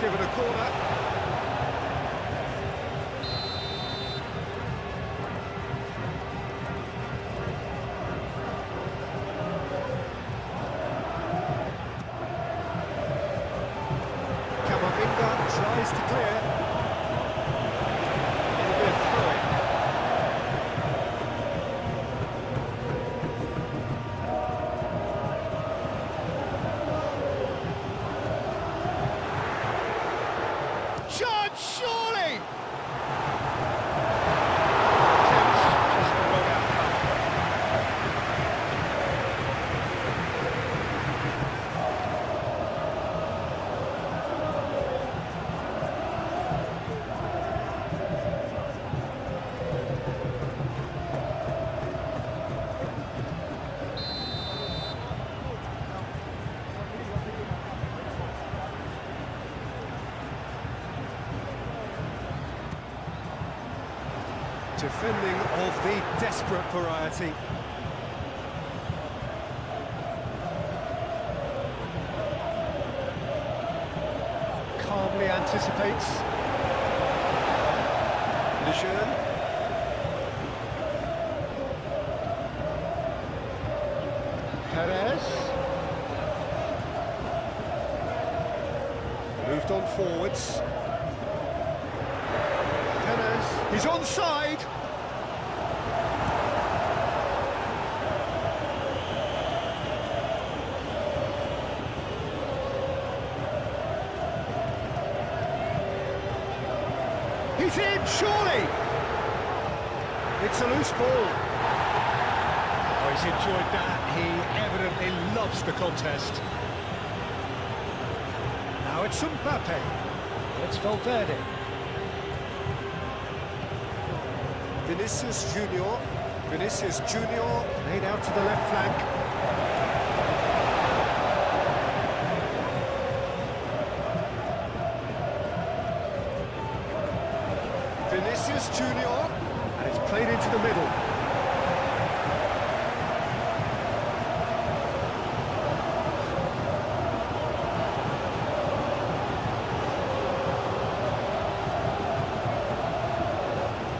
given a corner. Tries to clear. It'll be a throw-in. Shot, surely! Attempts, just the wrong outcome. Defending of the desperate variety. Calmly anticipates. Lejeune. Perez. Moved on forwards. Perez. He's onside. He's in, surely! It's a loose ball. Oh, he's enjoyed that. He evidently loves the contest. Now it's Mbappe. It's Valverde. Vinicius Junior. Vinicius Junior laid out to the left flank. Vinicius Junior, and it's played into the middle.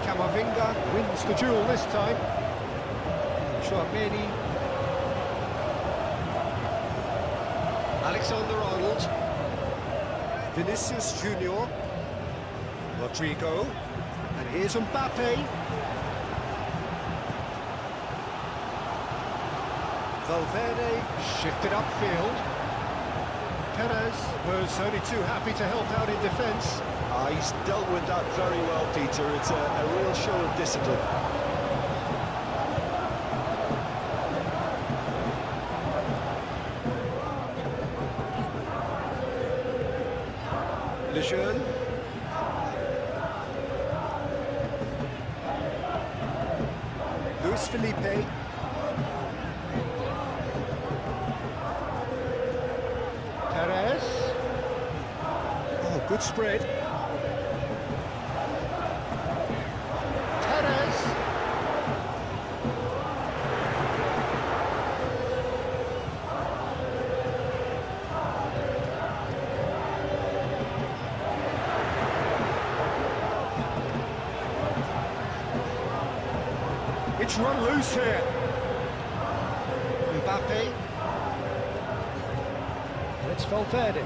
Camavinga wins the duel this time. Chouameni. Alexander-Arnold. Vinicius Junior. Rodrigo. And here's Mbappe. Valverde shifted upfield. Perez was only too happy to help out in defence. He's dealt with that very well, Peter. It's a real show of discipline. Lejeune. Luis Felipe. Perez. Oh, good spread. Perez. It's run loose here. Mbappe. And it's Valverde.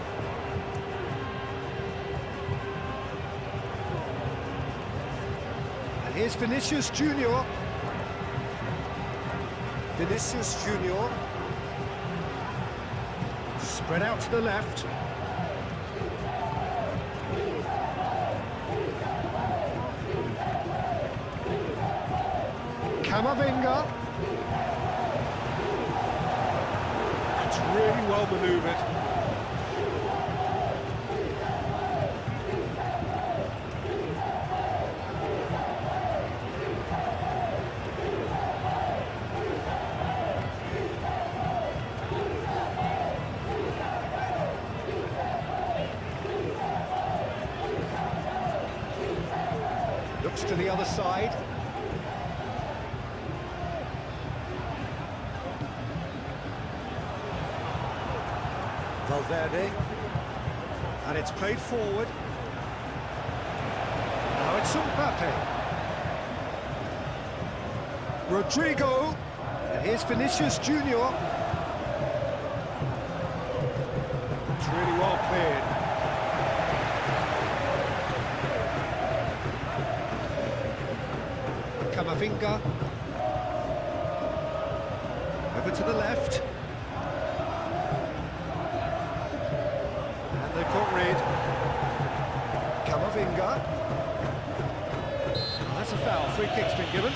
And here's Vinicius Junior. Vinicius Junior. Spread out to the left. Camavinga. It's really well manoeuvred. Looks to the other side. Valverde. And it's played forward. Now it's Mbappe. Rodrigo. And here's Vinicius Junior. It's really well played. Camavinga. Over to the left. And they've got rid. Camavinga. Oh, that's a foul. Free kick's been given.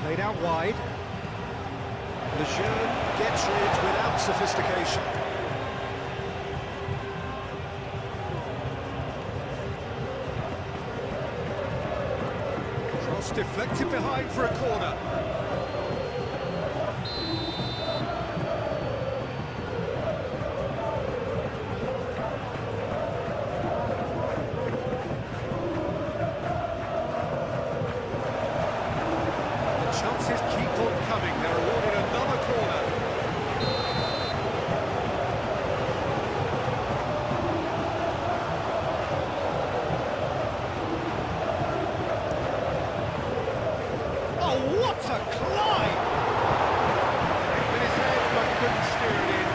Played out wide. Lejeune gets rid without sophistication. Cross deflected behind for a corner. Chances keep on coming, they're awarded another corner. Oh, what a climb! Hit with his head, but couldn't steer it in.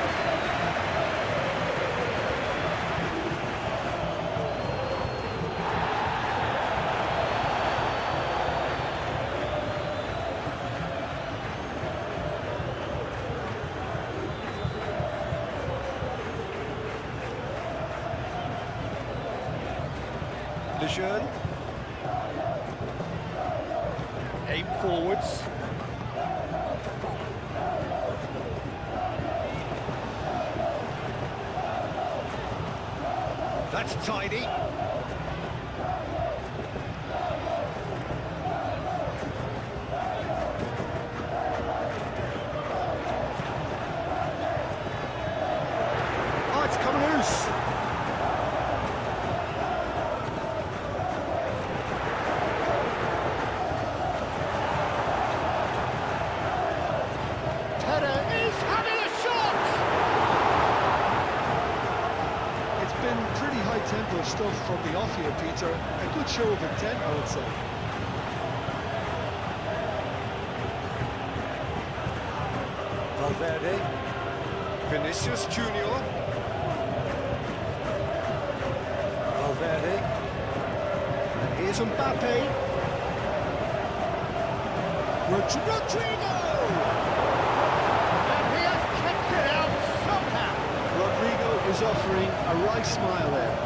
Lejeune. Aim forwards. That's tidy. Oh, it's come loose. Fera is having a shot! It's been pretty high-tempo stuff from the off here, Peter. A good show of intent, I would say. Valverde. Vinicius Junior. Valverde. And here's Mbappe. Rodrigo! And he has kicked it out somehow. Rodrigo is offering a wry smile there.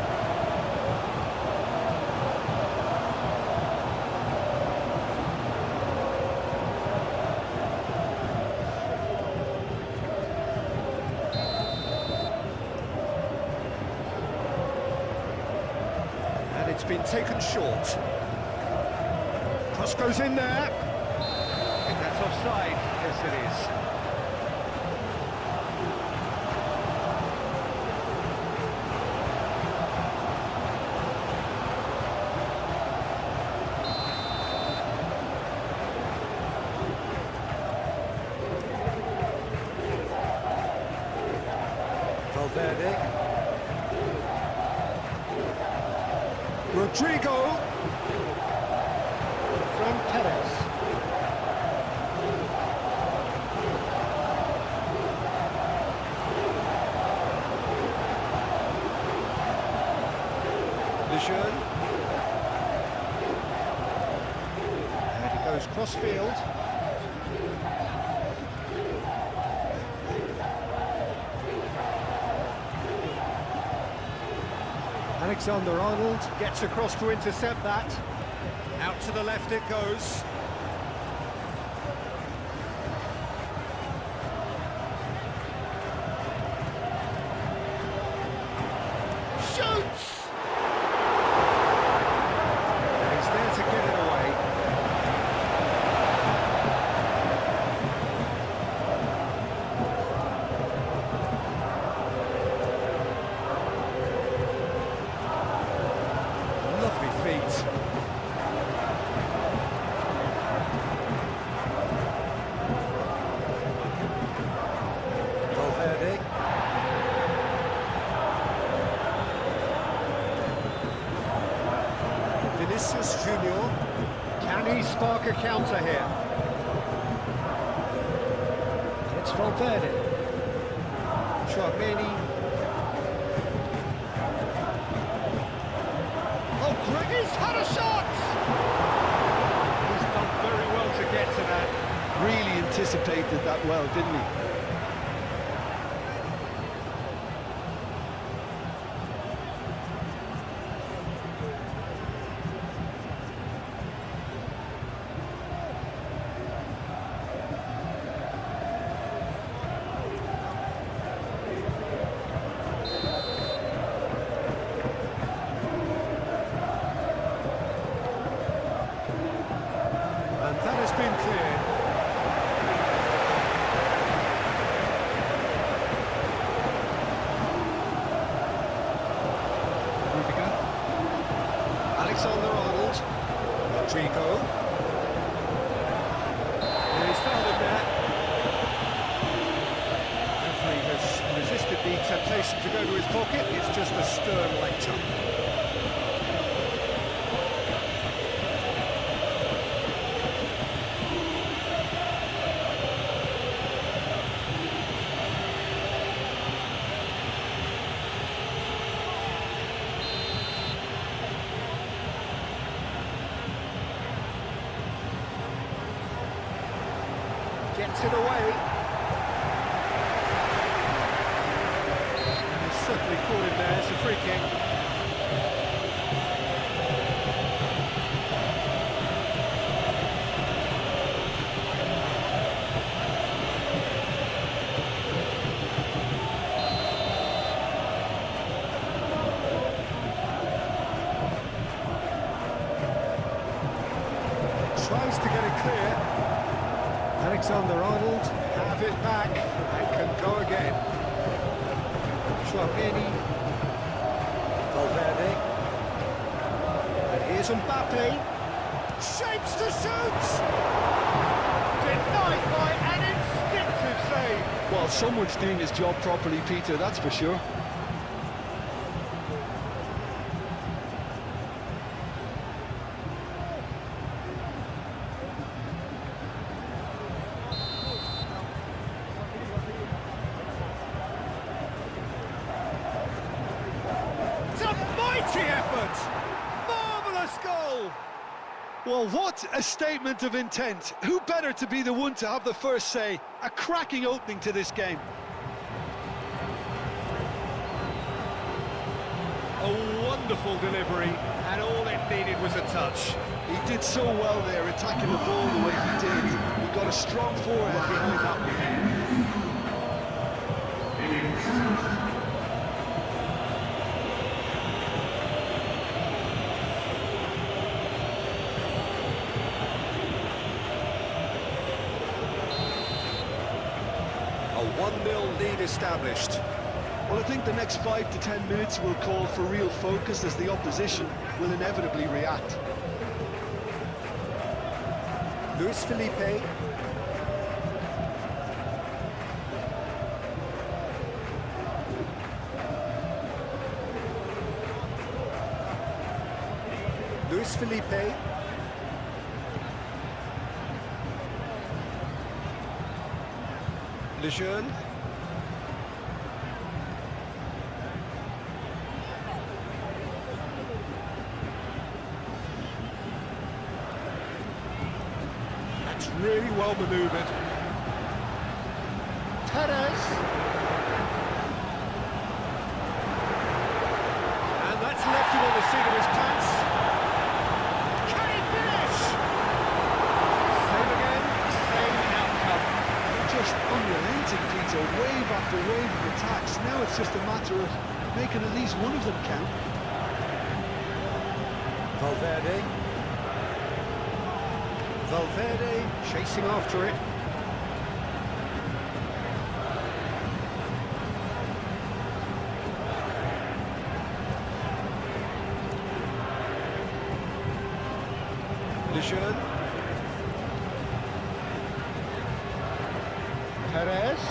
And it's been taken short. Cross goes in there. I think that's offside. Yes, it is. Valverde. Rodrigo. From Perez. Lejeune. And he goes cross-field. Alexander-Arnold gets across to intercept that. Out to the left it goes. Shoots! And he's there to get it away. Vinicius Junior. Can he spark a counter here? It's Valverde. Chouameni. Oh, Greg, he's had a shot! He's done very well to get to that. Really anticipated that well, didn't he? And that has been cleared. Rudiger. Alexander-Arnold. Rodrigo. And he's found him there. Referee has resisted the temptation to go to his pocket. It's just a stern lecture. Gets it away. And he's certainly caught him there. It's a free kick. Tries to get it clear. Alexander-Arnold have it back and can go again. Chouameni. Valverde. And here's Mbappe. Shapes to shoot! Denied by an instinctive save. Well, someone's doing his job properly, Peter, that's for sure. Effort! Marvellous goal! Well, what a statement of intent. Who better to be the one to have the first say? A cracking opening to this game. A wonderful delivery, and all it needed was a touch. He did so well there, attacking the ball the way he did. He got a strong forehand behind that one. A 1-0 lead established. Well, I think the next 5 to 10 minutes will call for real focus as the opposition will inevitably react. Luis Felipe. Luis Felipe. Lejeune. That's really well manoeuvred. Perez. And that's left him on the seat of his pants. Can he finish? Same again, same outcome. Just unrelenting, Peter. Wave after wave of attacks. Now it's just a matter of making at least one of them count. Valverde. Valverde chasing after it. Lejeune. Perez.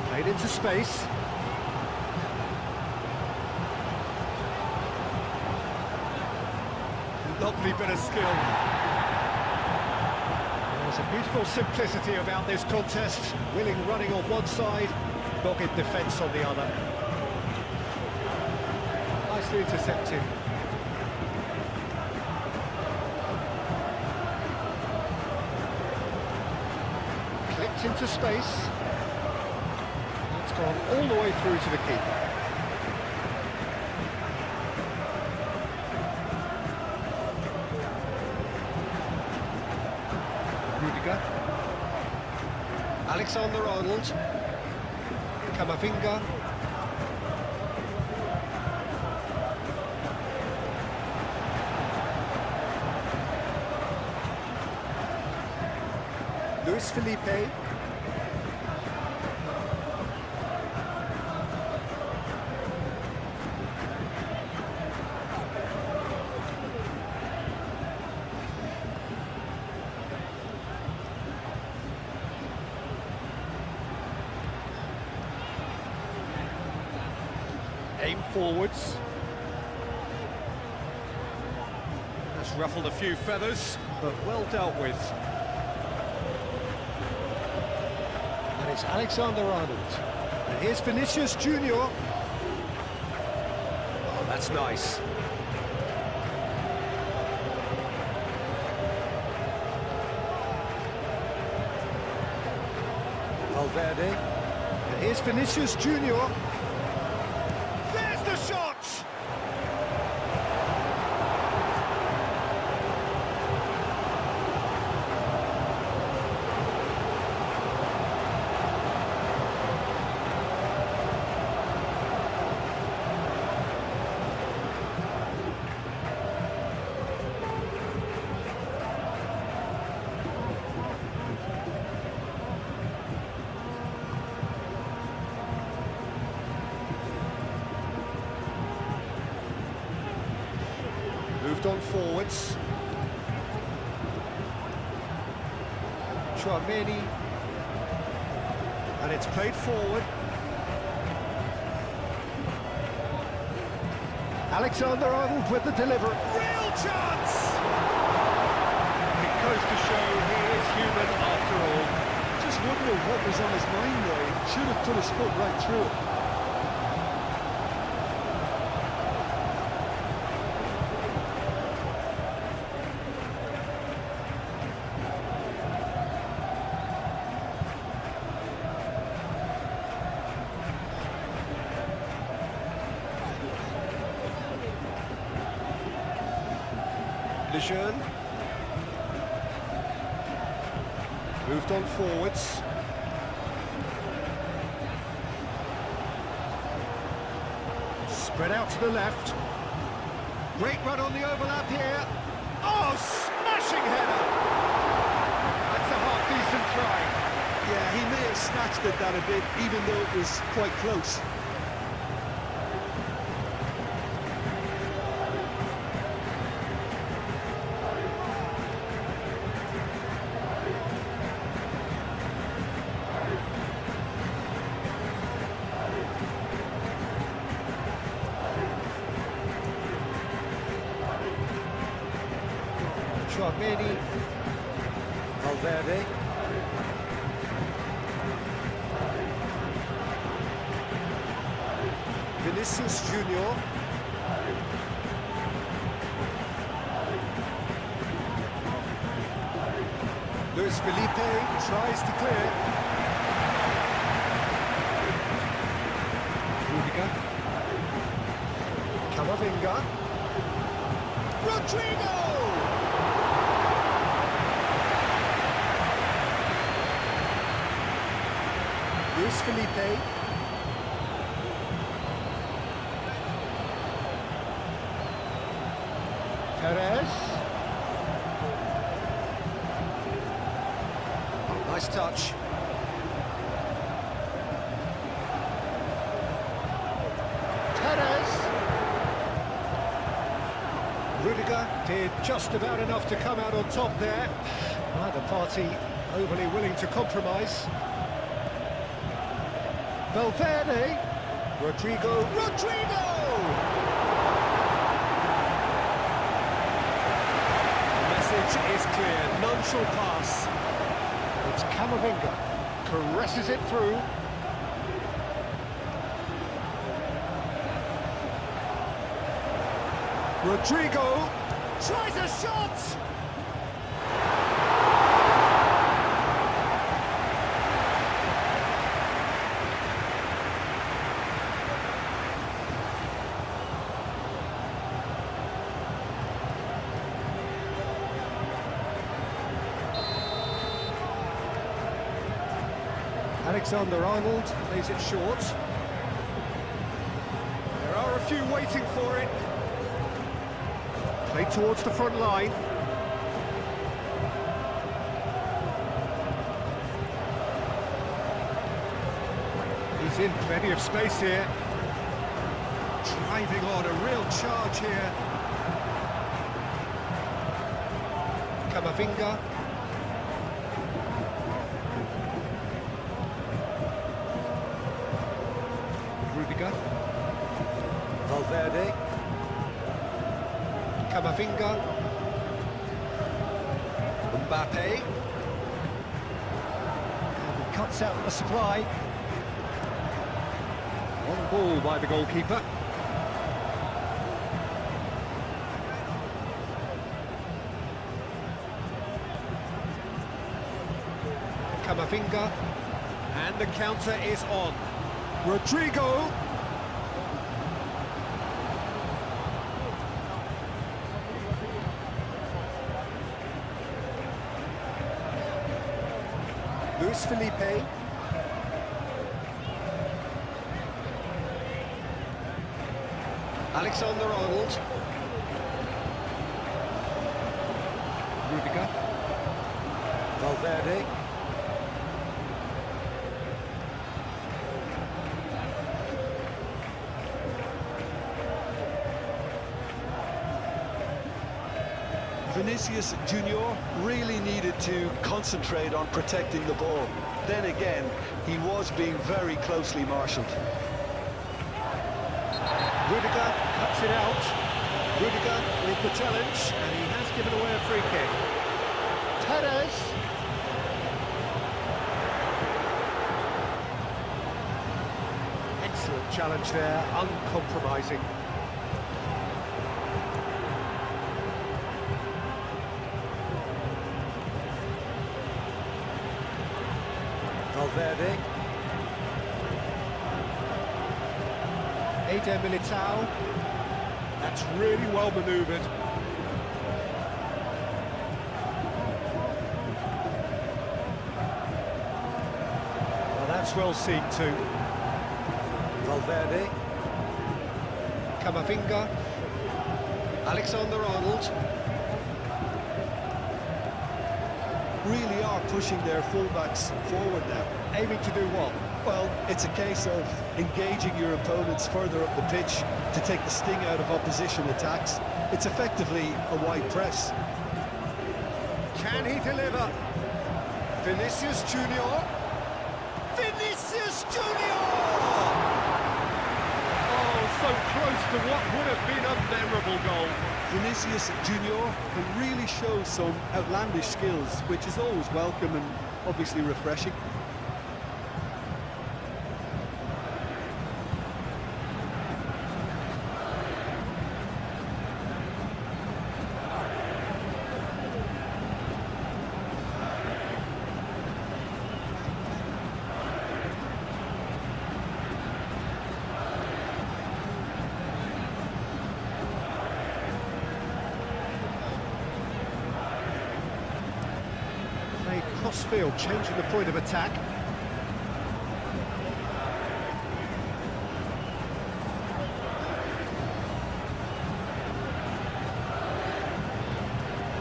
Played into space. Lovely bit of skill. There's a beautiful simplicity about this contest. Willing running on one side, dogged defence on the other. Nicely intercepted. Clipped into space. It's gone all the way through to the keeper. Alexander-Arnold, Camavinga, Luis Felipe, aim forwards. That's ruffled a few feathers, but well dealt with. And it's Alexander-Arnold. And here's Vinicius Junior. Oh, that's nice. Valverde. And here's Vinicius Junior. The shot! Moved on forwards. Chouameni. And it's played forward. Alexander-Arnold with the delivery. Real chance! It goes to show he is human after all. Just wonder what was on his mind there. He should have put his foot right through it. Lejeune. Moved on forwards. Spread out to the left. Great run on the overlap here. Oh, smashing header! That's a half-decent try. Yeah, he may have snatched at that a bit, even though it was quite close. Chouameni, Valverde. Vinicius Junior. Luis Felipe tries to clear. Rudiger. Camavinga. Rodrigo! Luis Felipe. Perez. Oh, nice touch. Perez. Rudiger did just about enough to come out on top there. Neither party overly willing to compromise. Valverde, Rodrigo! message is clear, none shall pass. It's Camavinga, caresses it through. Rodrigo tries a shot! Alexander-Arnold plays it short. There are a few waiting for it. Play towards the front line. He's in plenty of space here. Driving on, a real charge here. Camavinga. Rudiger. Valverde. Camavinga. Mbappe. And he cuts out the supply. On ball by the goalkeeper. Camavinga. And the counter is on. Rodrigo. Luis Felipe. Alexander-Arnold. Rudiger. Valverde. Vinicius Junior really needed to concentrate on protecting the ball. Then again, he was being very closely marshalled. Rudiger cuts it out. Rudiger with the challenge, and he has given away a free kick. Perez. Excellent challenge there, uncompromising. Valverde. Eder Militao. That's really well manoeuvred. Well, that's well seen too. Valverde. Camavinga. Alexander-Arnold. Really are pushing their fullbacks forward now. Aiming to do what? Well, it's a case of engaging your opponents further up the pitch to take the sting out of opposition attacks. It's effectively a wide press. Can he deliver? Vinicius Junior. Vinicius Junior! Oh, so close to what would have been a memorable goal. Vinicius Junior can really show some outlandish skills, which is always welcome and obviously refreshing. Cross-field, changing the point of attack.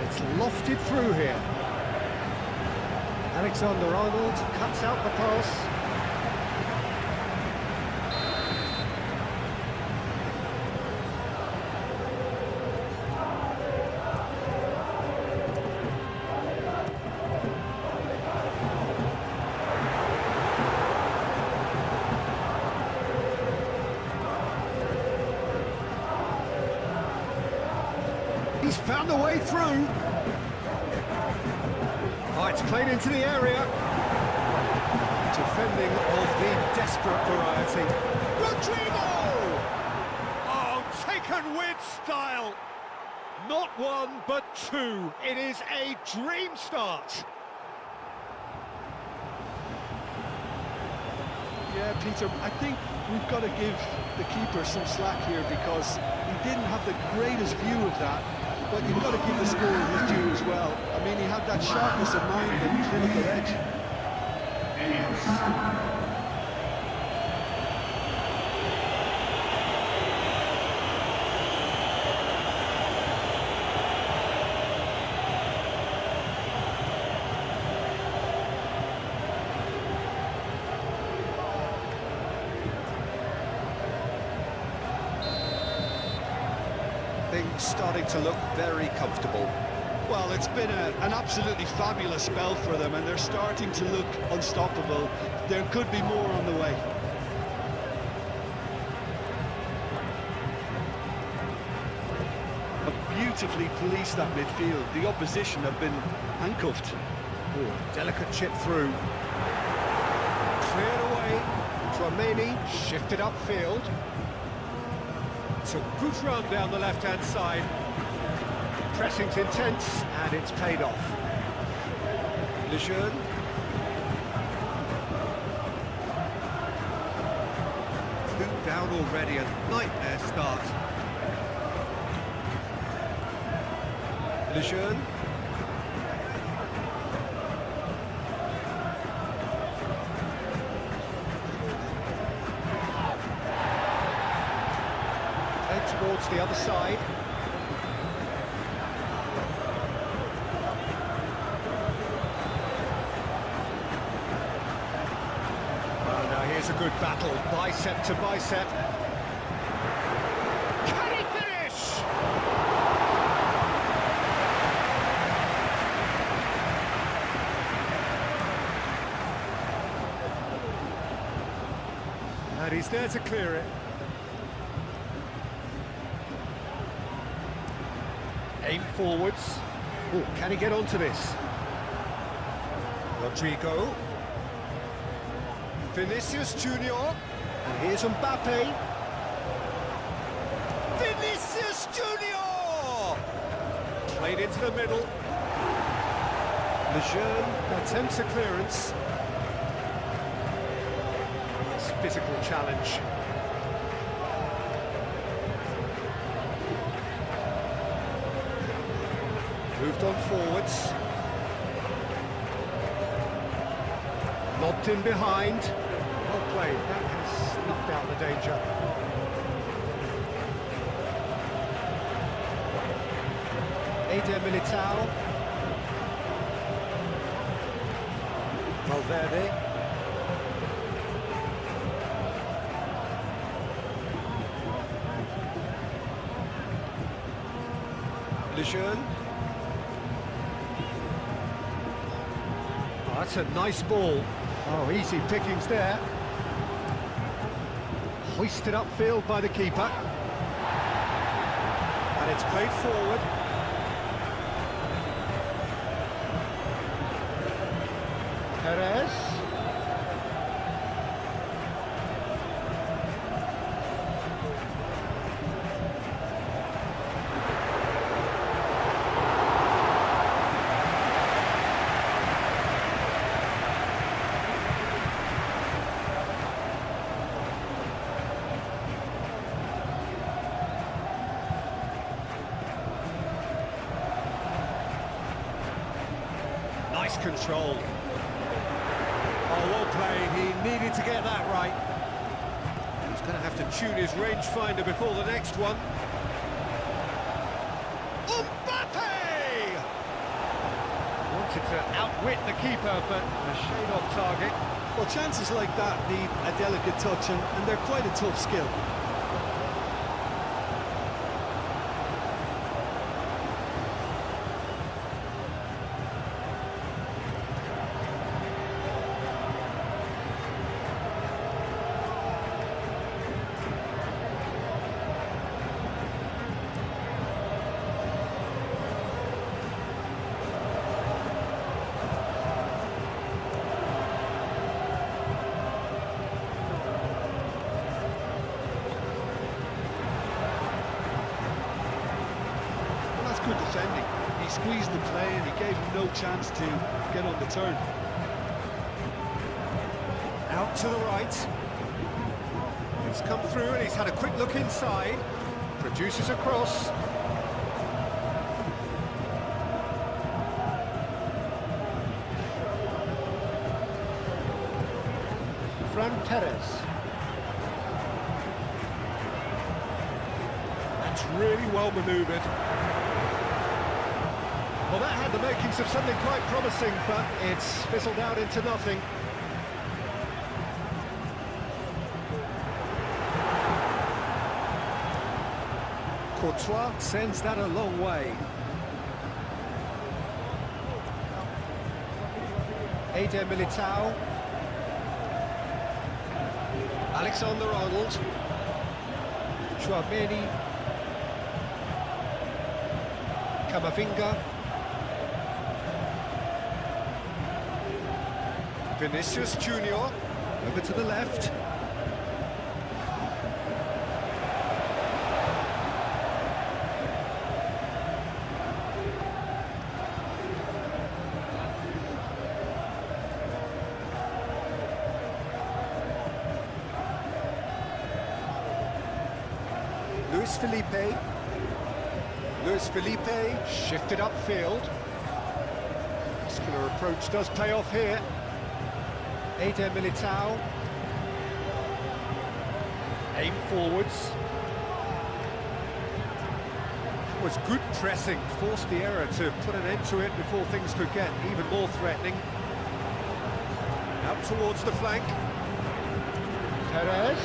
It's lofted through here. Alexander-Arnold cuts out the pass. He's found a way through. Oh, it's played into the area. Defending of the desperate variety. Rodrigo! Oh, taken with style. Not one, but two. It is a dream start. Yeah, Peter, I think we've got to give the keeper some slack here because he didn't have the greatest view of that, but you've got to give the scorer his due as well. I mean, he had that sharpness of mind and clinical edge. Things starting to look very comfortable. Well, it's been an absolutely fabulous spell for them, and they're starting to look unstoppable. There could be more on the way. Beautifully policed that midfield. The opposition have been handcuffed. Ooh, delicate chip through. Cleared away. Dramini shifted upfield. It's a good run down the left-hand side. Pressing's intense, and it's paid off. Lejeune. Two down already, a nightmare start. Lejeune. Towards the other side. Well, now here's a good battle, bicep to bicep. Can he finish? And he's there to clear it. Aim forwards. Oh, can he get onto this? Rodrigo. Vinicius Junior. And here's Mbappe. Vinicius Junior! Played into the middle. Lejeune attempts a clearance. Nice physical challenge. Moved on forwards. Lobbed in behind. Well played. That has snuffed out the danger. Eder Militao. Valverde. Lejeune. That's a nice ball. Oh, easy pickings there. Hoisted upfield by the keeper. And it's played forward. Perez. Nice control. Oh, well played. He needed to get that right. He's going to have to tune his rangefinder before the next one. Mbappe! Wanted to outwit the keeper, but a shade off target. Well, chances like that need a delicate touch, and they're quite a tough skill. good defending. He squeezed the play and he gave him no chance to get on the turn. Out to the right. It's come through and he's had a quick look inside. Produces a cross. Fran Perez. That's really well manoeuvred. Well, that had the makings of something quite promising, but it's fizzled out into nothing. Courtois sends that a long way. Eder Militao. Alexander-Arnold. Chouameni. Camavinga. Vinicius Junior. Over to the left. Luis Felipe shifted upfield. Muscular approach does pay off here. Eder Militao. Aim forwards. It was good pressing, forced the error to put an end to it before things could get even more threatening. Out towards the flank. Perez.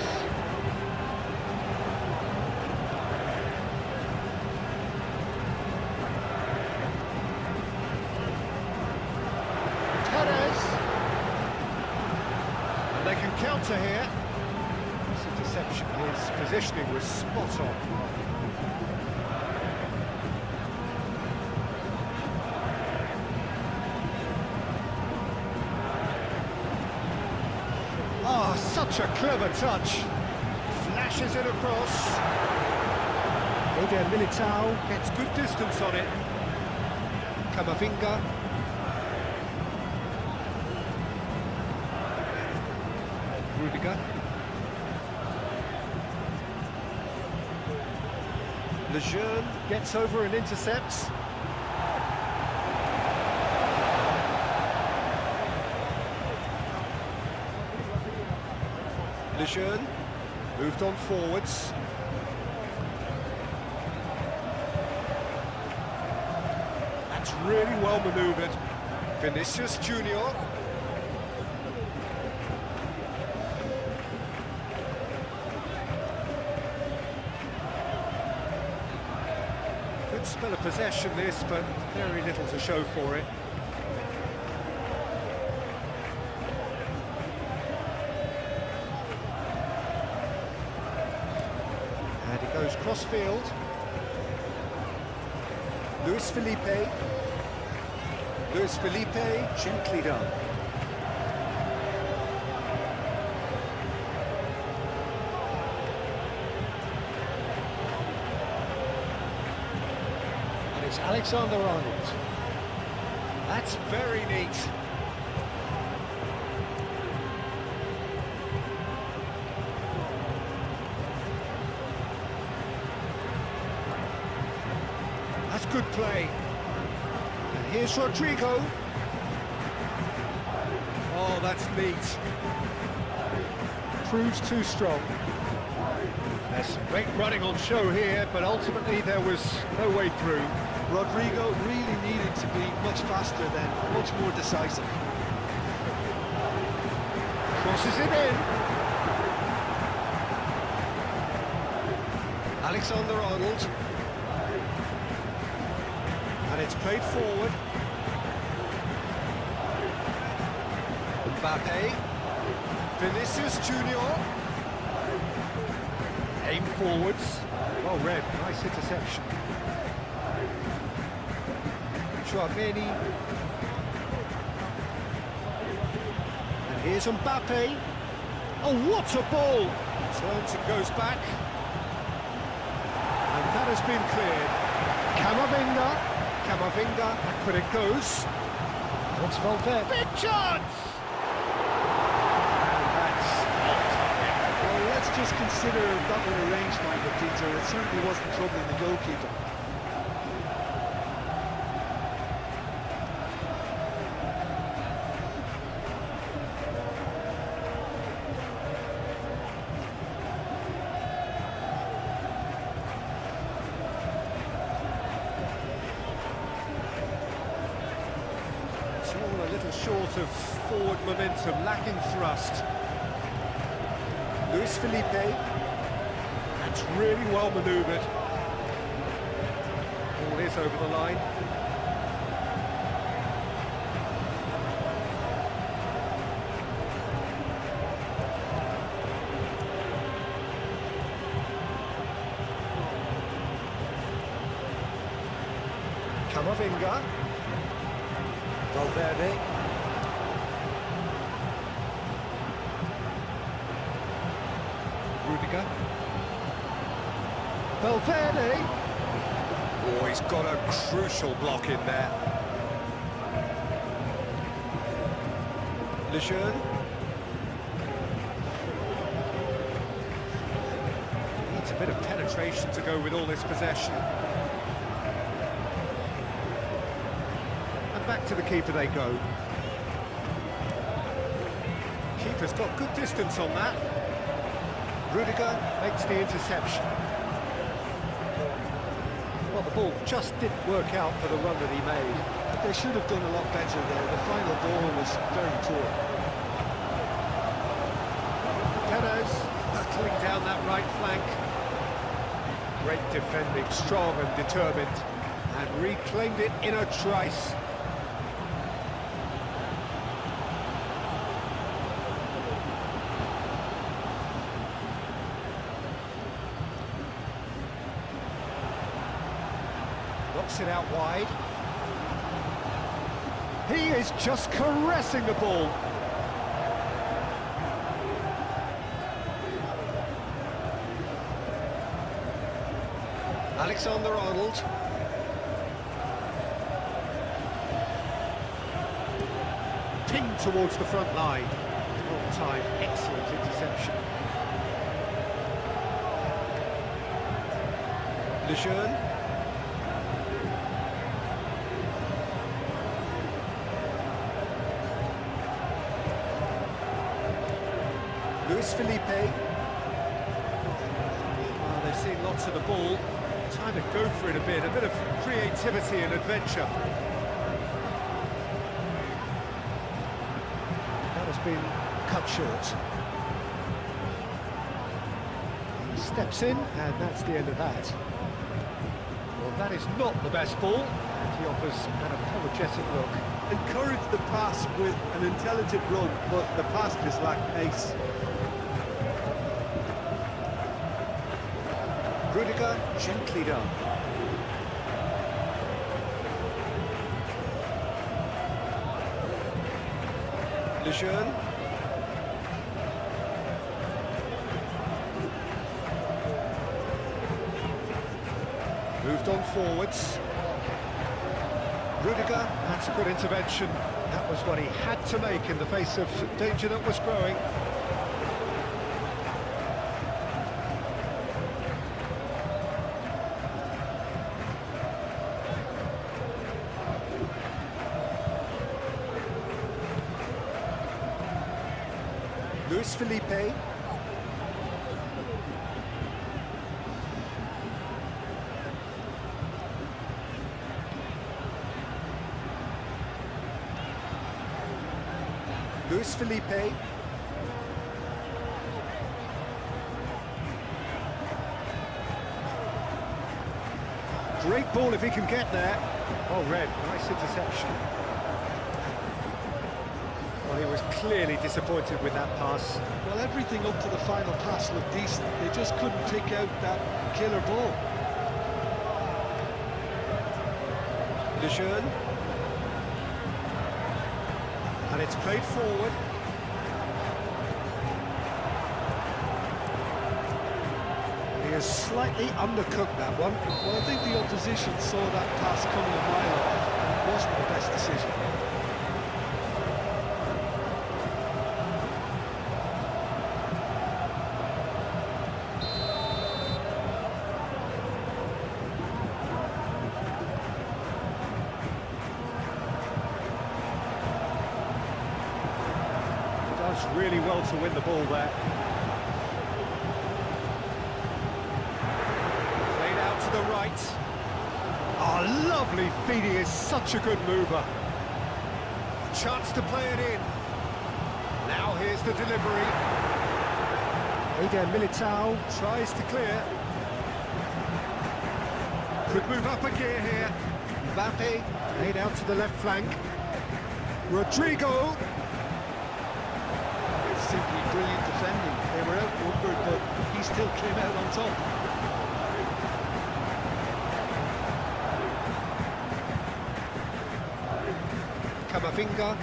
They can counter here. This interception, his positioning was spot on. Ah, such a clever touch. Flashes it across. Eder Militao gets good distance on it. Camavinga. Rudiger. Lejeune gets over and intercepts. Lejeune moved on forwards. That's really well manoeuvred. Vinicius Junior. Spell of possession this, but very little to show for it. And he goes cross-field. Luis Felipe. Luis Felipe, gently done. Alexander-Arnold. That's very neat. That's good play. And here's Rodrigo. Oh, that's neat. Proves too strong. There's some great running on show here, but ultimately there was no way through. Rodrigo really needed to be much faster then, much more decisive. Crosses it in. Alexander-Arnold. And it's played forward. Mbappe. Vinicius Junior. Aim forwards. Well read, nice interception. Chouameni. And here's Mbappe. Oh, what a ball! Turns and goes back. And that has been cleared. Camavinga, back when it goes. What's Valverde? Big chance! And that's off target. Well, let's just consider that was a rangefinder, Peter. It certainly wasn't troubling the goalkeeper. All a little short of forward momentum, lacking thrust. Luis Felipe, that's really well manoeuvred. Ball is over the line. Camavinga. Valverde. Rudiger. Valverde. Oh, he's got a crucial block in there. Lejeune. Needs a bit of penetration to go with all this possession. Back to the keeper they go. Keeper's got good distance on that. Rudiger makes the interception. Well, the ball just didn't work out for the run that he made. But they should have done a lot better there. The final ball was very poor. Perez battling down that right flank. Great defending, strong and determined, and reclaimed it in a trice. Knocks it out wide. He is just caressing the ball. Alexander-Arnold. Pinged towards the front line. Long time, excellent interception. Lejeune. Luis Felipe. Well, they've seen lots of the ball. Time to go for it a bit of creativity and adventure. That has been cut short. He steps in, and that's the end of that. Well, that is not the best ball, and he offers an apologetic look. Encouraged the pass with an intelligent run, but the pass just lacked pace. Rudiger gently done. Lejeune. Moved on forwards. Rudiger, that's a good intervention. That was what he had to make in the face of danger that was growing. Luis Felipe. Luis Felipe. Great ball if he can get there. Oh, Red, nice interception. Well, he was clearly disappointed with that pass. Well, everything up to the final pass looked decent. They just couldn't pick out that killer ball. Lejeune. And it's played forward. He has slightly undercooked that one. Well, I think the opposition saw that pass coming a mile off, and it wasn't the best decision. Does really well to win the ball there. Played out to the right. Oh, lovely feed, he is such a good mover. Chance to play it in. Now here's the delivery. Eder Militao tries to clear. Could move up a gear here. Mbappe played out to the left flank. Rodrigo. Simply brilliant defending. They were outnumbered, but he still came out on top. Camavinga.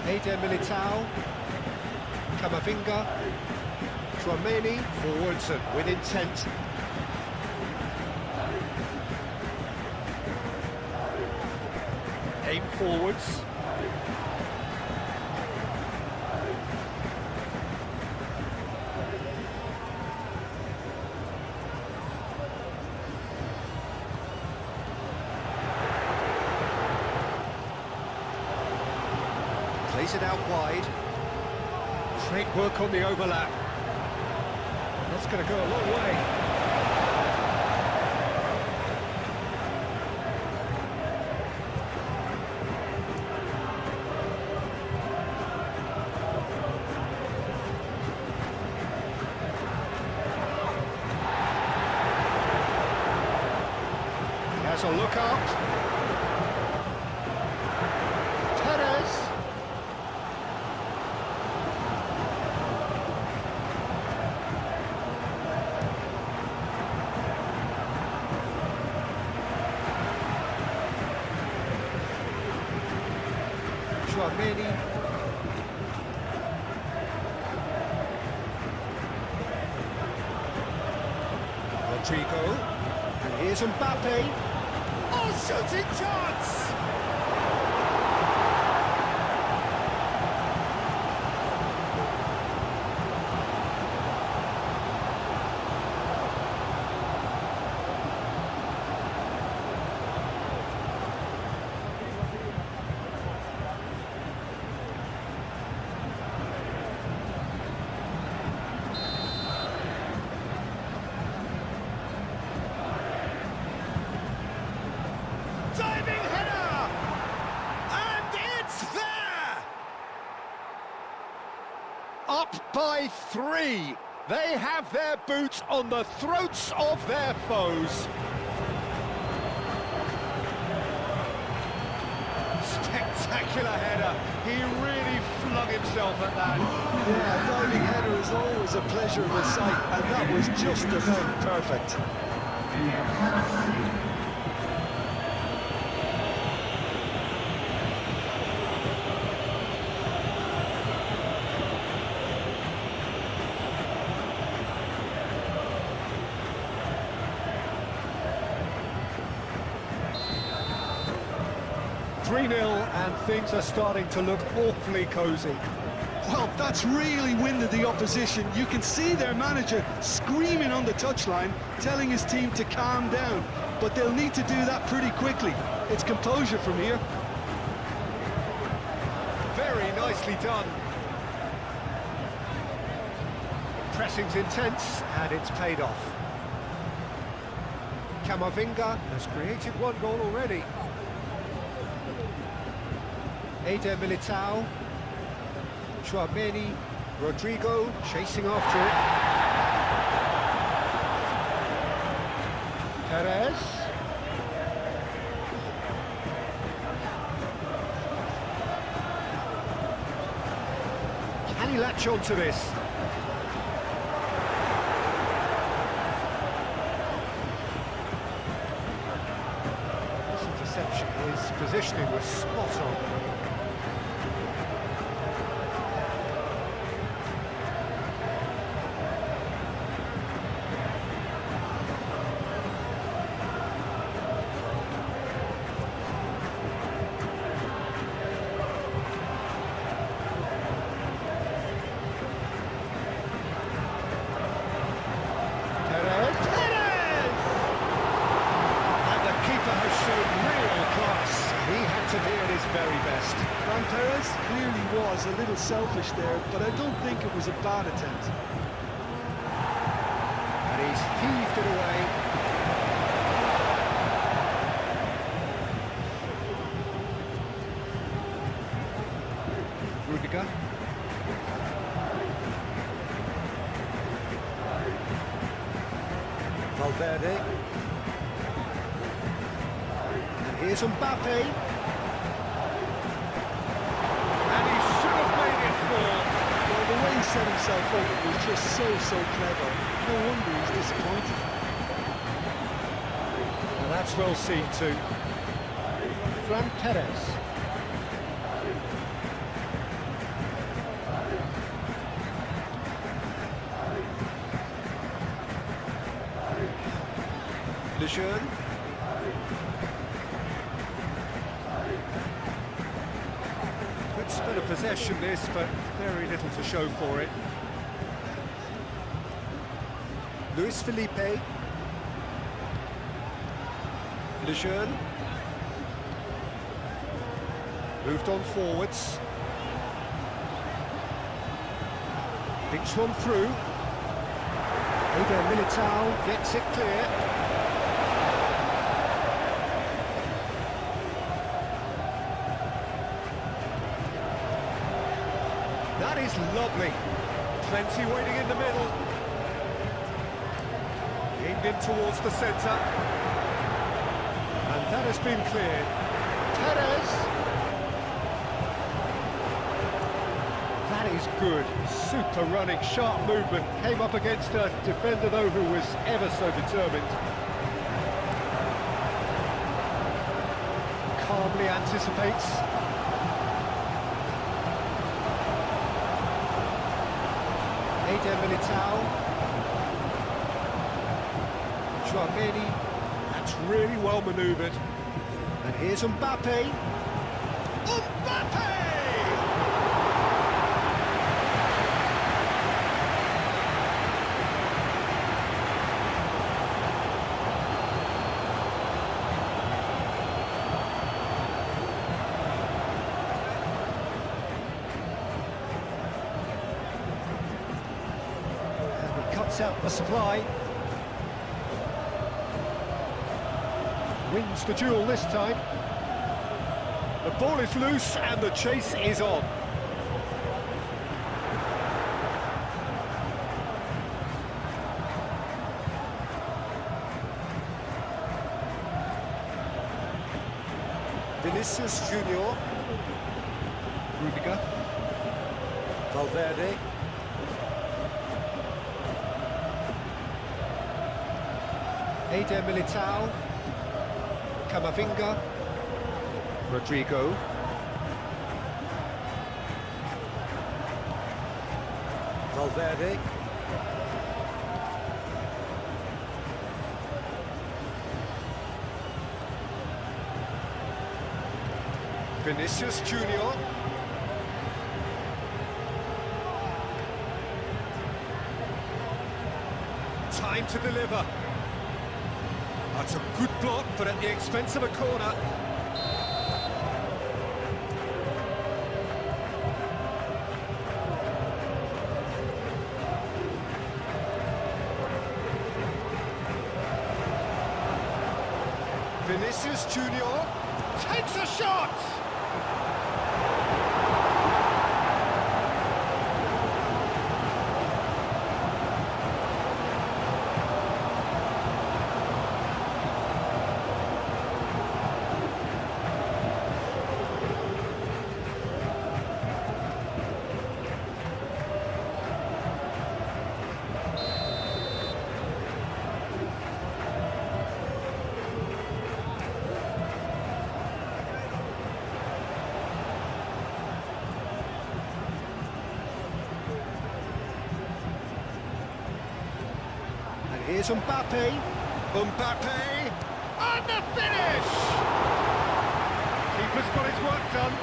Eder Militao. Camavinga. Tchouaméni forwards and with intent. Aim forwards. Plays it out wide. Great work on the overlap. That's going to go a long way. Has a look out. Perez. Tchouaméni. Rodrigo. And here's Mbappe. Oh, shooting chance! Diving header! And it's there! Up by 3. They have their boots on the throats of their foes. Spectacular header. He really flung himself at that. Yeah, a diving header is always a pleasurable sight, and that was just about perfect. 3-0 and things are starting to look awfully cosy. Well, that's really winded the opposition. You can see their manager screaming on the touchline, telling his team to calm down. But they'll need to do that pretty quickly. It's composure from here. Very nicely done. Pressing's intense and it's paid off. Camavinga has created one goal already. Eder Militao. Tchouaméni. Rodrigo chasing after it. Perez. Can he latch on to this? This interception, his positioning was spot on. Perez clearly was a little selfish there, but I don't think it was a bad attempt. And he's heaved it away. Rudiger. Valverde. And here's Mbappe. And he should have made it four. Well, the way he set himself up was just so clever. No wonder he's disappointed. And that's well seen too. Fran Perez. Lejeune. Good spell of possession this, but very little to show for it. Luis Felipe. Lejeune. Moved on forwards. Thinks one through. Eder Militao gets it clear. That is lovely. Plenty waiting in the middle. Aimed in towards the centre. And that has been cleared. Perez. That is good. Super running, sharp movement. Came up against a defender, though, who was ever so determined. Calmly anticipates. Eder Militao. Chouameni. That's really well manoeuvred. And here's Mbappe. Mbappe! Cuts out the supply. Wins the duel this time. The ball is loose and the chase is on. Vinicius Junior. Rudiger. Valverde. Eder Militao. Camavinga. Rodrigo. Valverde. Vinicius Junior. Time to deliver. That's a good block, but at the expense of a corner. Vinicius Junior takes a shot! Here's Mbappe. Mbappe! And the finish! Keeper's got his work done.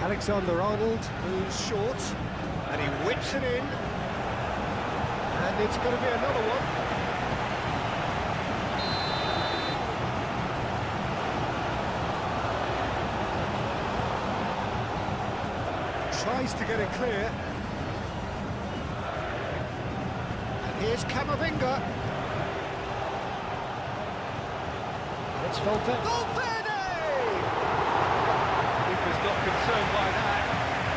Alexander-Arnold moves short, and he whips it in, and it's going to be another one. Tries to get it clear. And here's Camavinga. It's Valverde! Keeper's not concerned by that.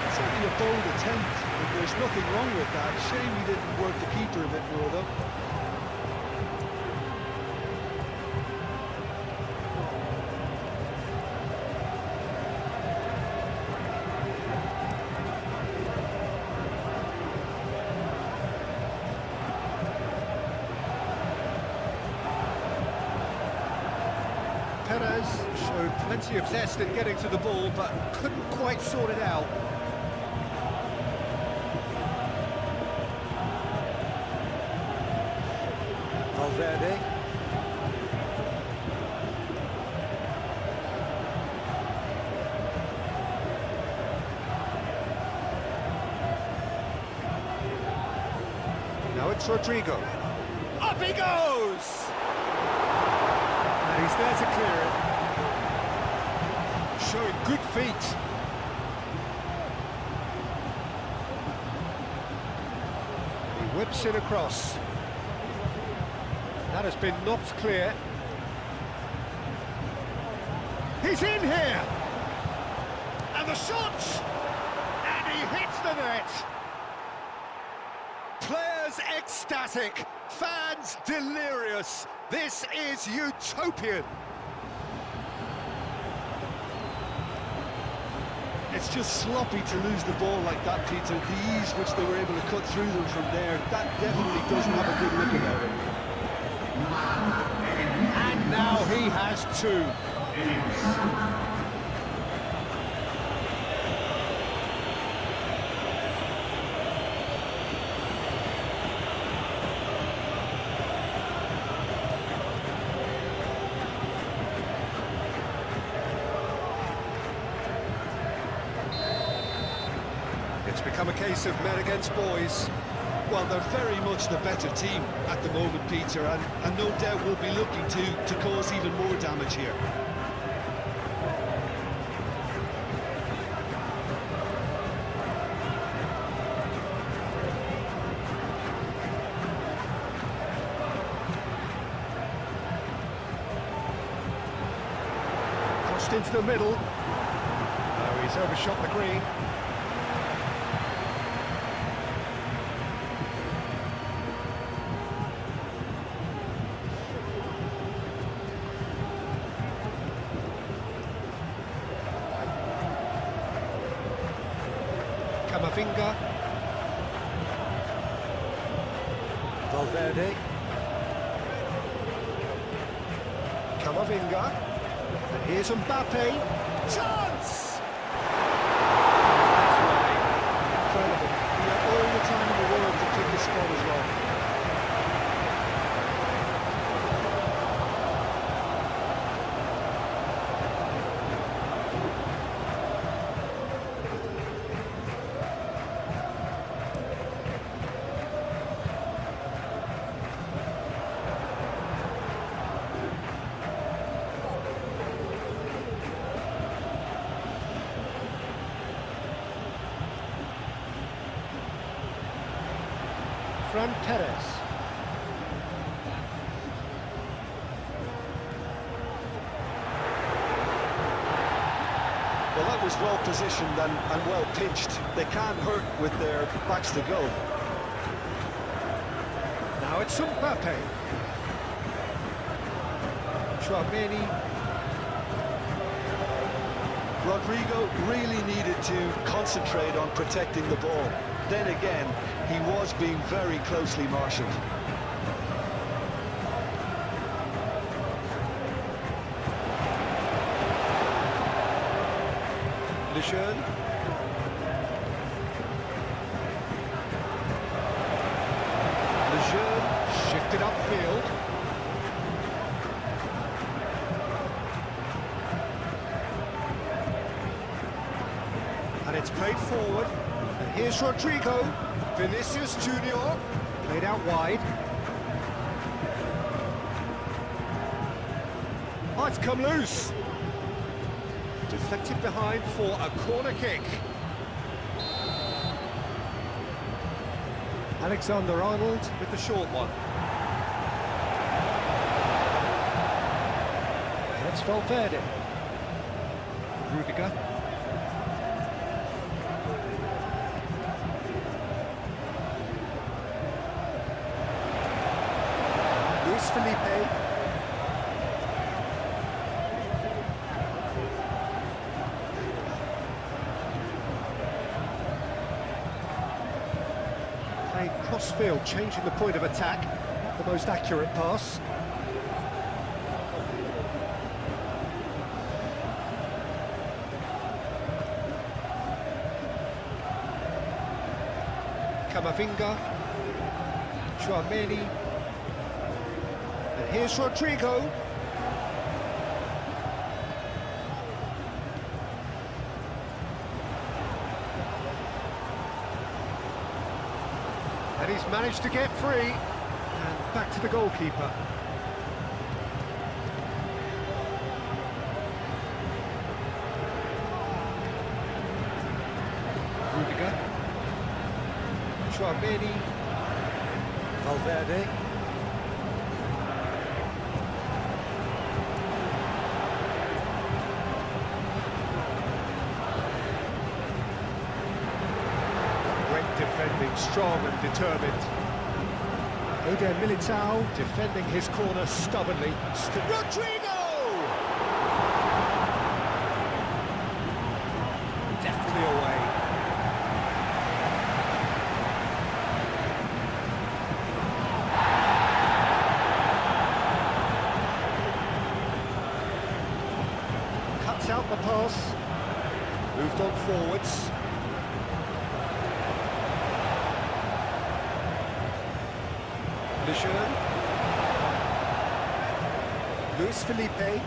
It's only a bold attempt, and there's nothing wrong with that. Shame he didn't work the keeper a bit more, though. Perez showed plenty of zest in getting to the ball, but couldn't quite sort it out. Valverde. Now it's Rodrigo. Up he goes! And he's there to clear it. Showing good feet. He whips it across. That has been knocked clear. He's in here! And the shot! And he hits the net! Players ecstatic, fans delirious. This is utopian. It's just sloppy to lose the ball like that, Peter. The ease which they were able to cut through them from there, that definitely doesn't have a good look about it. And now he has two. It's become a case of men against boys. Well, they're very much the better team at the moment, Peter, and no doubt will be looking to cause even more damage here. Crossed into the middle. Oh, he's overshot the green. Camavinga. Valverde. Camavinga. And here's Mbappe. Chance! That's right. Incredible. He had all the time in the world to pick his spot as well. Fran Perez. Well, that was well positioned and well pitched. They can't hurt with their backs to go. Now it's Mbappe. Chouameni. Rodrigo really needed to concentrate on protecting the ball. Then again, he was being very closely marshalled. Lejeune. Lejeune shifted upfield. It's played forward, and here's Rodrigo. Vinicius Junior, played out wide. Oh, it's come loose. Deflected behind for a corner kick. Alexander-Arnold with the short one. That's Valverde. Rudiger. Luis Felipe. Playing cross-field, changing the point of attack. Not the most accurate pass. Camavinga, Chouameni, and here's Rodrigo. And he's managed to get free, and back to the goalkeeper. Rudiger. Chouameni, Valverde. Great defending, strong and determined. Eder Militao defending his corner stubbornly. Rodrigo! Definitely away. Out the pass, moved on forwards. Lejeune, Luis Felipe,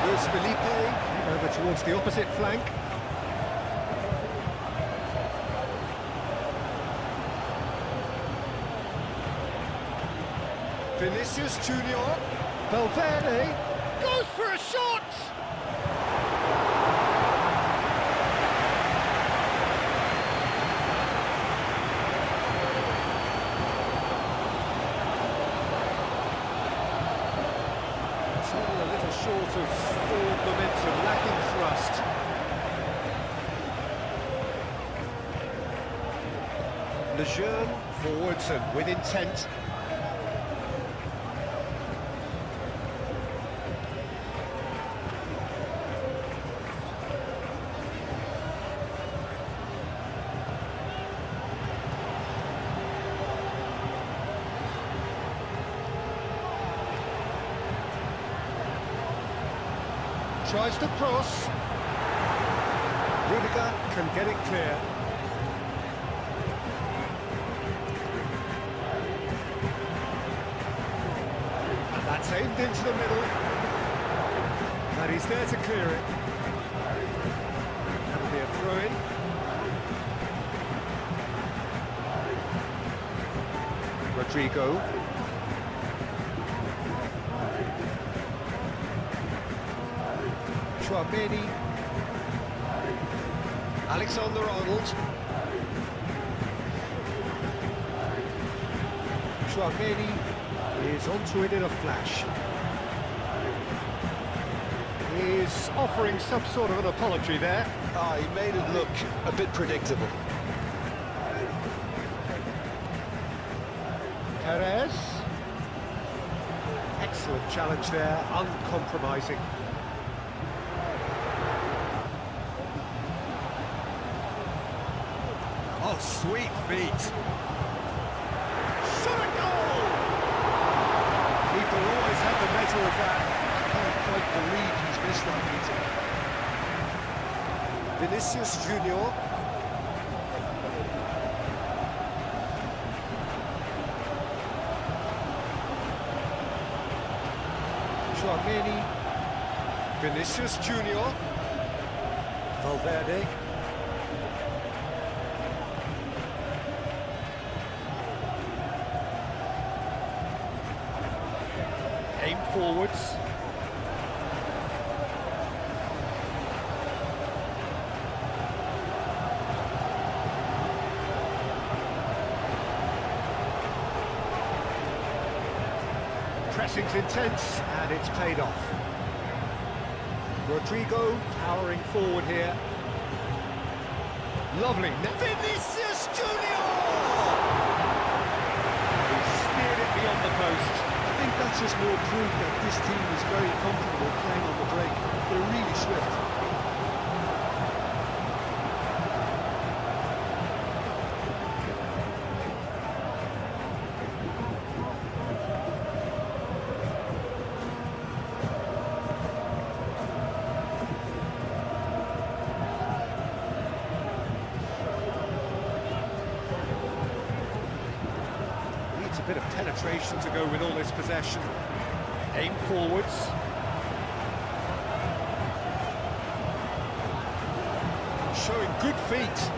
Luis Felipe over towards the opposite flank. Vinicius Junior, Valverde, goes for a shot! It's all a little short of forward momentum, lacking thrust. Lejeune, forwards and with intent. Tries to cross. Rudiger can get it clear. And that's aimed into the middle. And he's there to clear it. That'll be a throw-in. Rodrigo. Chouameni, Alexander-Arnold, Chouameni is onto it in a flash. He's offering some sort of an apology there. He made it look a bit predictable. Perez, excellent challenge there, uncompromising. Oh, sweet feet. Shot a goal! Keeper always had the measure of that. I can't quite believe he's missed that meeting. Vinicius Junior. Chouameni, Vinicius Junior, Valverde. Aim forwards. Pressing's intense, and it's paid off. Rodrigo powering forward here. Lovely. Vinicius Junior! He steered it beyond the post. I think that's just more proof that this team is very comfortable playing on the break. They're really swift. A bit of penetration to go with all this possession. Aim forwards. Showing good feet.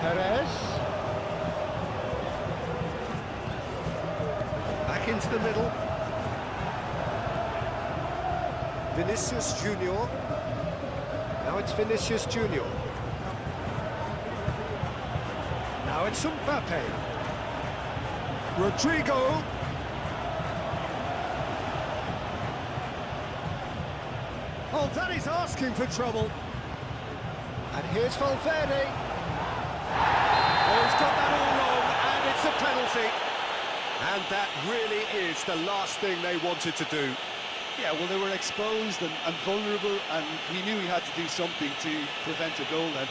Perez. Back into the middle. Vinicius Junior. Now it's Vinicius Junior. Now it's Mbappe. Rodrigo. Oh, that is asking for trouble. And here's Valverde. Oh, he's got that all wrong, and it's a penalty. And that really is the last thing they wanted to do. Yeah, well, they were exposed and vulnerable, and he knew he had to do something to prevent a goal then.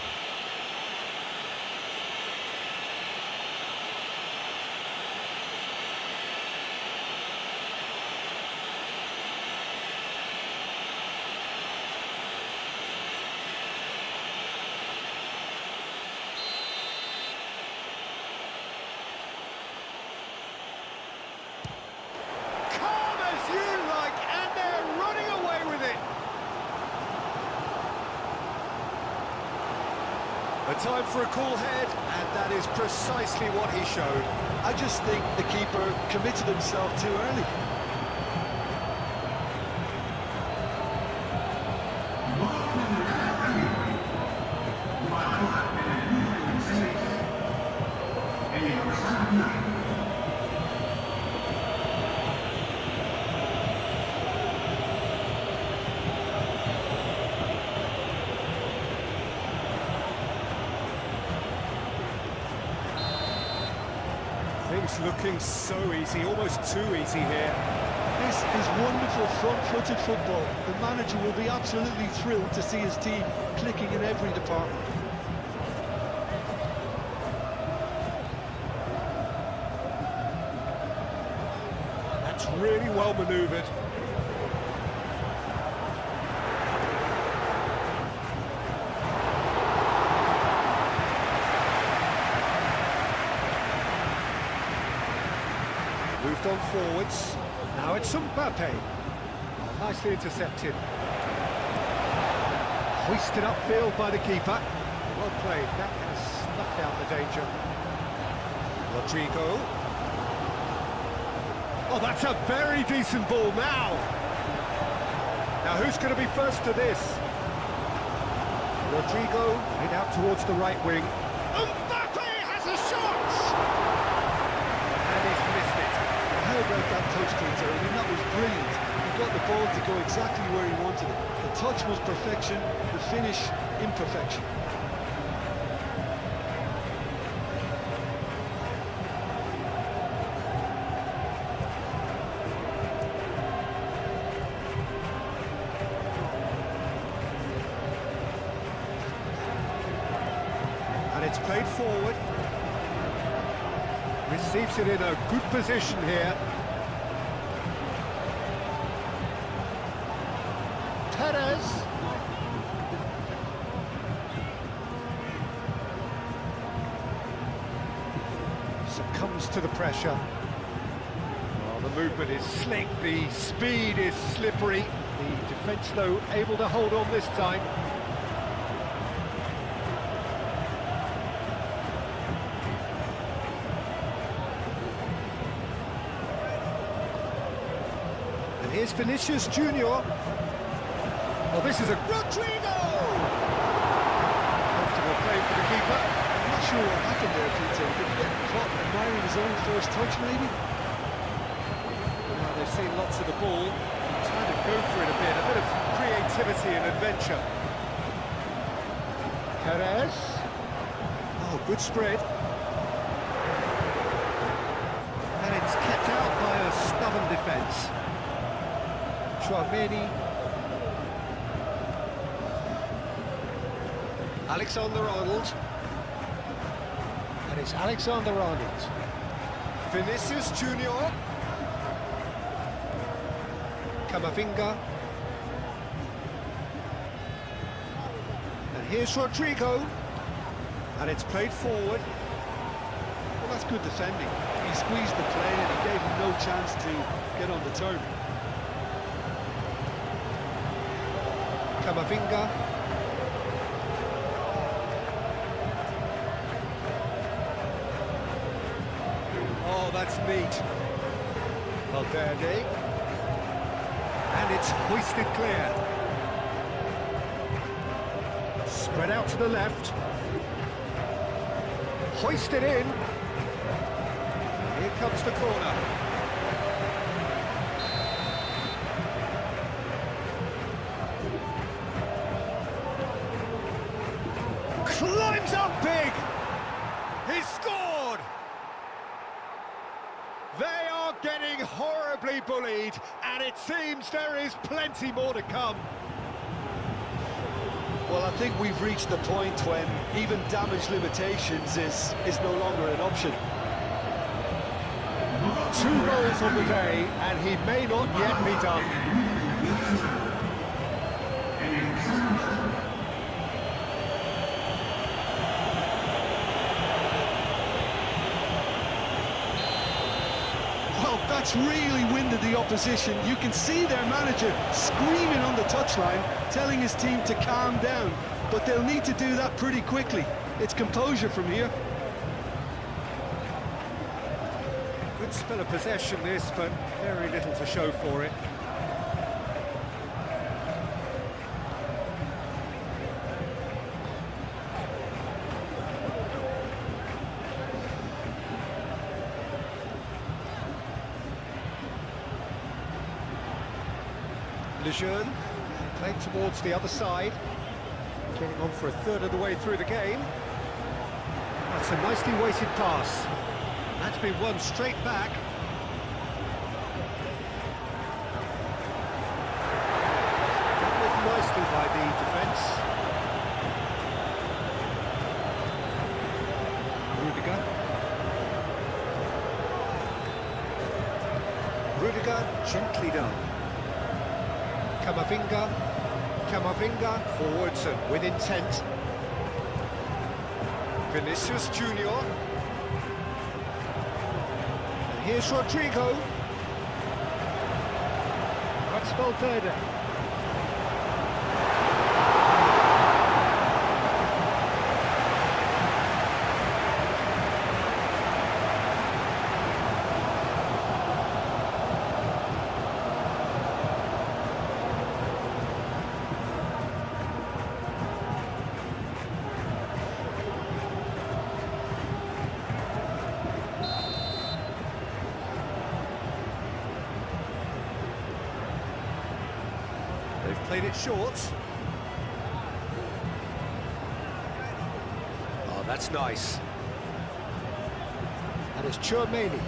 A time for a cool head, and that is precisely what he showed. I just think the keeper committed himself too early. Things looking so easy, almost too easy here. This is wonderful front-footed football. The manager will be absolutely thrilled to see his team clicking in every department. That's really well manoeuvred. Moved on forwards. Now it's Mbappe. Nicely intercepted. Hoisted upfield by the keeper. Well played. That has snuffed out the danger. Rodrigo. Oh, that's a very decent ball now. Now who's going to be first to this? Rodrigo played out towards the right wing. Mbappe has a shot! And he's missed it. How about that touch, Peter? I mean, that was brilliant. He got the ball to go exactly where he wanted it. The touch was perfection, the finish, imperfection. And it's played forward. Receives it in a good position here. Perez. Succumbs to the pressure. Well, the movement is slick, the speed is slippery. The defence, though, able to hold on this time. And here's Vinicius Junior. Well, this is a Rodrigo! Comfortable play for the keeper. I'm not sure what happened there, Peter. Did he get caught admiring his own first touch, maybe? Well, they've seen lots of the ball. Trying to go for it a bit of creativity and adventure. Perez. Oh, good spread. And it's kept out by a stubborn defence. Chouameni. Alexander-Arnold. And it's Alexander-Arnold. Vinicius Junior. Camavinga. And here's Rodrigo. And it's played forward. Well, that's good defending. He squeezed the play and he gave him no chance to get on the turn. Camavinga. Oh, that's neat. Valverde. And it's hoisted clear. Spread out to the left. Hoisted in. Here comes the corner. Climbs up big. He's scored. They are getting horribly bullied, and it seems there is plenty more to come. Well, I think we've reached the point when even damage limitations is no longer an option. 2 goals on the day, and he may not yet be done. That's really winded the opposition. You can see their manager screaming on the touchline, telling his team to calm down, but they'll need to do that pretty quickly. It's composure from here. Good spell of possession this, but very little to show for it. Lejeune, played towards the other side, getting on for a third of the way through the game. That's a nicely weighted pass. That's been won straight back. Dealt with nicely by the defence. Rudiger. Rudiger, gently done. Camavinga, forwards and with intent. Vinicius Junior. And here's Rodrigo. That's Valverde. They've played it short. Oh, that's nice. And it's Chouameni.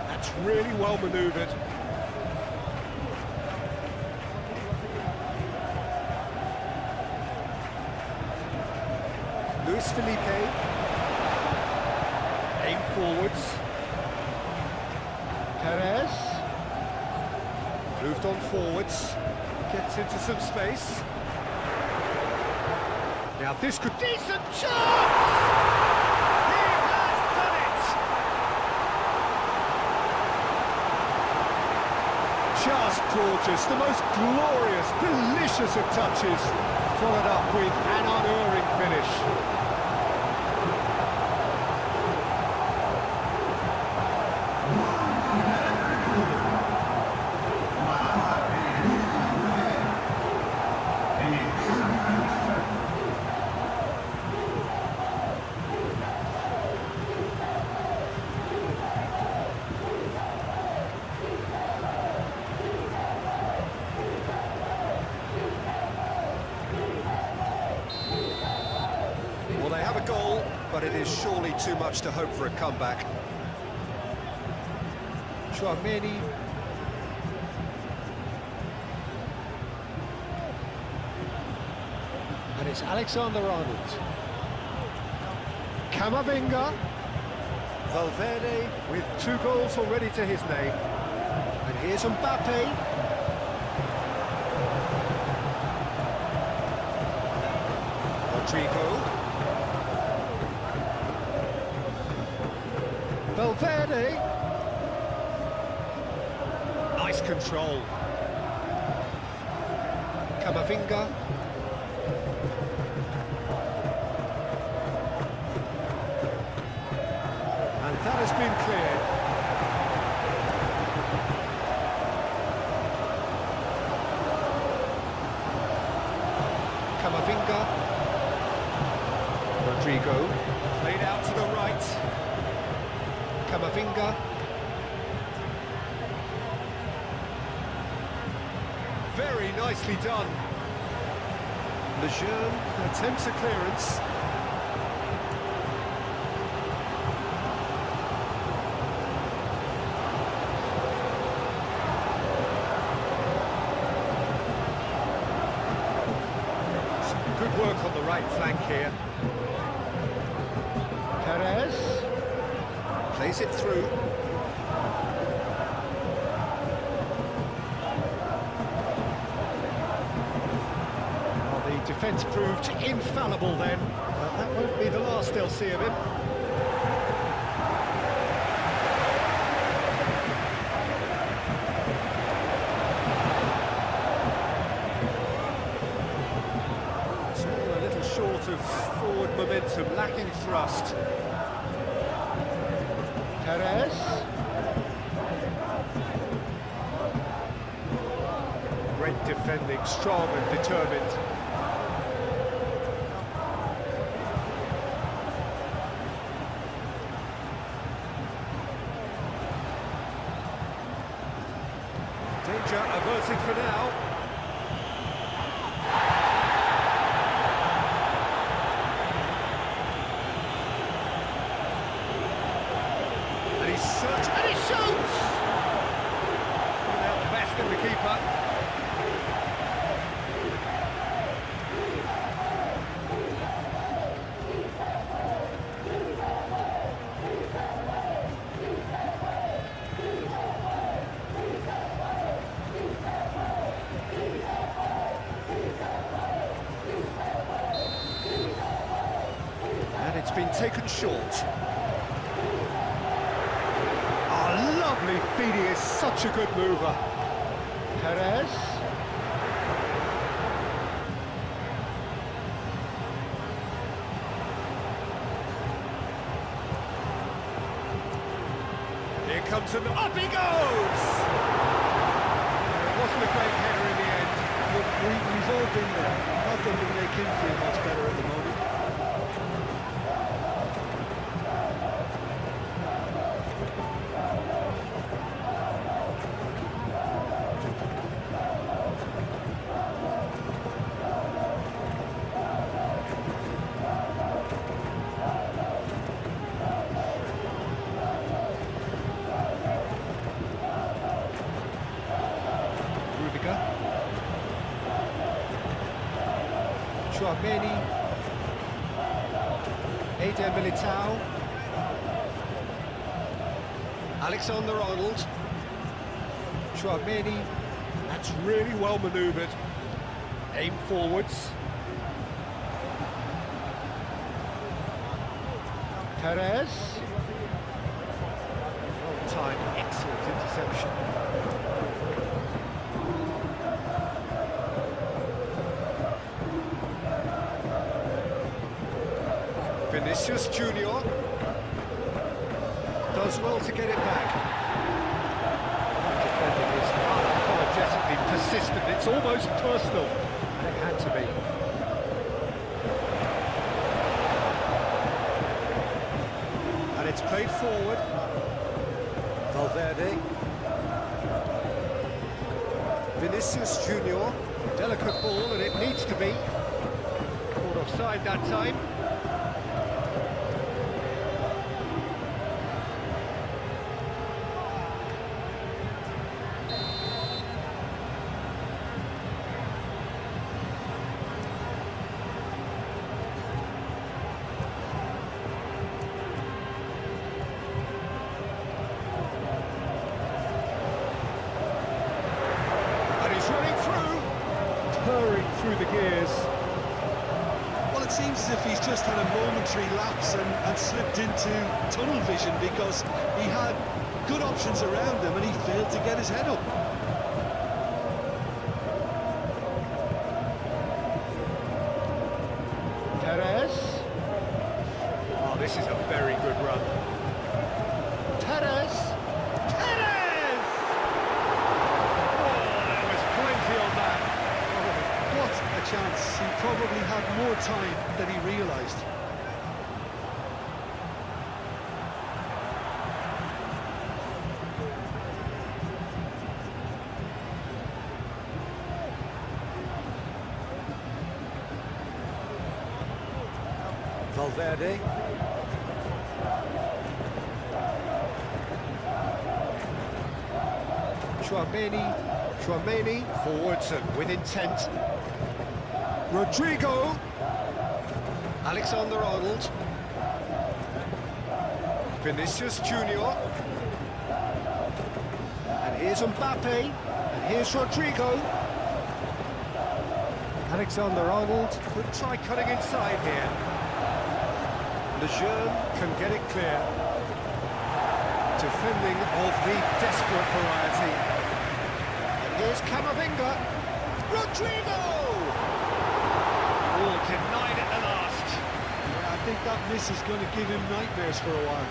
That's really well manoeuvred. Luis Felipe. Aim forwards. Perez. Moved on forwards. Gets into some space. Now this could... Decent chance! just gorgeous, the most glorious, delicious of touches, followed up with an unerring finish. Well, they have a goal, but it is surely too much to hope for a comeback. Chouameni. And it's Alexander-Arnold. Camavinga. Valverde with 2 goals already to his name. And here's Mbappe. Rodrigo. Valverde. Nice control. Camavinga. And that has been cleared. Camavinga. Rodrigo. Played out to the right. Camavinga. Very nicely done. Lejeune attempts a clearance. Some good work on the right flank here. Perez. Plays it through. Well, the defence proved infallible then. That won't be the last they'll see of him. It's all a little short of forward momentum, lacking thrust. Perez. Great defending, strong and determined. Danger averted for now. And he's searching, and he shoots! Without the best of the keeper. And it's been taken short. Lovely feed, he is such a good mover. Perez. Here comes an up he goes! It wasn't a great header in the end. Look, we've all been there. Nothing can make him feel much better at the moment. Chouameni, Eder Militao, Alexander-Arnold, Chouameni, that's really well manoeuvred, aim forwards, Perez, well timed, excellent interception. Vinicius Junior does well to get it back. Defending is unapologetically persistent. It's almost personal, and it had to be. And it's played forward. Valverde. Vinicius Junior. Delicate ball, and it needs to be. Called offside that time. Through the gears. Well, it seems as if he's just had a momentary lapse and slipped into tunnel vision, because he had good options around him and he failed to get his head up. Perez. Oh, this is a very good run. Perez. Perez! Oh, there was plenty on that. What a chance. He probably had more time than he realised. Valverde. Chouameni forwards and with intent. Rodrigo. Alexander-Arnold. Vinicius Junior. And here's Mbappe. And here's Rodrigo. Alexander-Arnold could try cutting inside here. Lejeune can get it clear. Defending of the desperate variety. And here's Camavinga. Rodrigo! Oh, denied at the last. Yeah, I think that miss is going to give him nightmares for a while.